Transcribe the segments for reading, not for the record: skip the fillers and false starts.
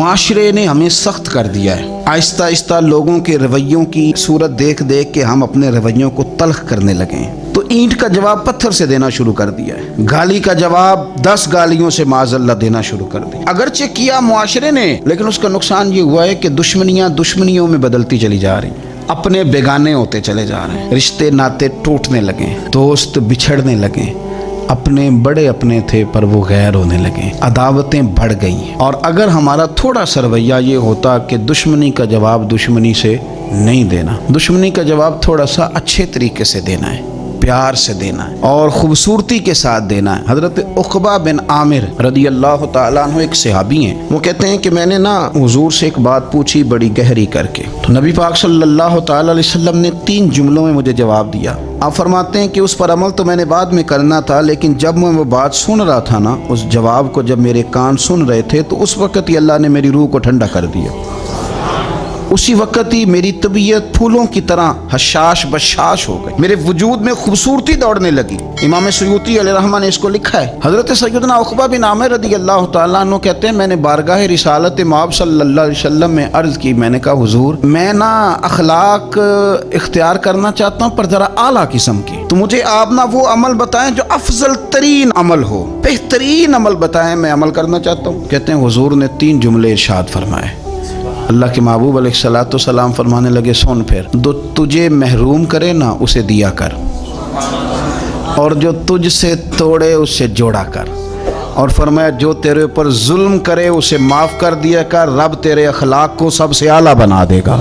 معاشرے نے ہمیں سخت کر دیا ہے۔ آہستہ آہستہ لوگوں کے رویوں کی صورت دیکھ دیکھ کے ہم اپنے رویوں کو تلخ کرنے لگے ہیں۔ تو اینٹ کا جواب پتھر سے دینا شروع کر دیا ہے، گالی کا جواب 10 گالیوں سے معاذ اللہ دینا شروع کر دیا۔ اگرچہ کیا معاشرے نے، لیکن اس کا نقصان یہ ہوا ہے کہ دشمنیاں دشمنیوں میں بدلتی چلی جا رہی، اپنے بیگانے ہوتے چلے جا رہے ہیں، رشتے ناتے ٹوٹنے لگے، دوست بچھڑنے لگے، اپنے بڑے اپنے تھے پر وہ غیر ہونے لگے، عداوتیں بڑھ گئیں۔ اور اگر ہمارا تھوڑا سا رویہ یہ ہوتا کہ دشمنی کا جواب دشمنی سے نہیں دینا، دشمنی کا جواب تھوڑا سا اچھے طریقے سے دینا ہے، پیار سے دینا ہے اور خوبصورتی کے ساتھ دینا ہے۔ حضرت عقبہ بن عامر رضی اللہ تعالیٰ عنہ ایک صحابی ہیں، وہ کہتے ہیں کہ میں نے حضور سے ایک بات پوچھی بڑی گہری کر کے، تو نبی پاک صلی اللہ تعالیٰ علیہ وسلم نے 3 جملوں میں مجھے جواب دیا۔ آپ فرماتے ہیں کہ اس پر عمل تو میں نے بعد میں کرنا تھا، لیکن جب میں وہ بات سن رہا تھا اس جواب کو جب میرے کان سن رہے تھے تو اس وقت ہی اللہ نے میری روح کو ٹھنڈا کر دیا، اسی وقت ہی میری طبیعت پھولوں کی طرح حشاش بشاش ہو گئی، میرے وجود میں خوبصورتی دوڑنے لگی۔ امام سیوطی علیہ رحمہ نے اس کو لکھا ہے۔ حضرت سیدنا عقبہ بن عامر رضی اللہ تعالیٰ عنہ کہتے ہیں میں نے بارگاہ رسالت مآب صلی اللہ علیہ وسلم میں عرض کی، میں نے کہا حضور میں اخلاق اختیار کرنا چاہتا ہوں پر ذرا اعلیٰ قسم کی، تو مجھے آپ وہ عمل بتائیں جو افضل ترین عمل ہو، بہترین عمل بتائیں، میں عمل کرنا چاہتا ہوں۔ کہتے ہیں حضور نے 3 جملے ارشاد فرمائے۔ اللہ کے محبوب علیہ الصلوۃ والسلام فرمانے لگے سن پھر، جو تجھے محروم کرے اسے دیا کر، اور جو تجھ سے توڑے اس سے جوڑا کر، اور فرمایا جو تیرے اوپر ظلم کرے اسے معاف کر دیا کر، رب تیرے اخلاق کو سب سے اعلیٰ بنا دے گا۔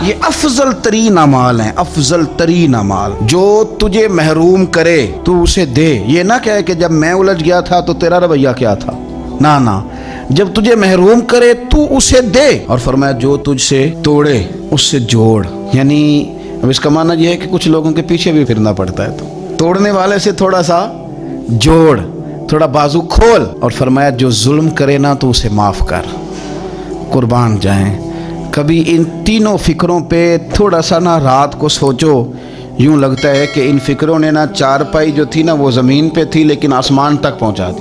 یہ افضل ترین اعمال ہیں، افضل ترین اعمال۔ جو تجھے محروم کرے تو اسے دے، یہ نہ کہے کہ جب میں الجھ گیا تھا تو تیرا رویہ کیا تھا، نہ، جب تجھے محروم کرے تو اسے دے، اور فرمایا جو تجھ سے توڑے اس سے جوڑ۔ یعنی اب اس کا معنی یہ ہے کہ کچھ لوگوں کے پیچھے بھی پھرنا پڑتا ہے، تو توڑنے والے سے تھوڑا سا جوڑ، تھوڑا بازو کھول، اور فرمایا جو ظلم کرے تو اسے معاف کر۔ قربان جائیں، کبھی ان تینوں فکروں پہ تھوڑا سا رات کو سوچو، یوں لگتا ہے کہ ان فکروں نے چارپائی جو تھی وہ زمین پہ تھی لیکن آسمان تک پہنچا دی۔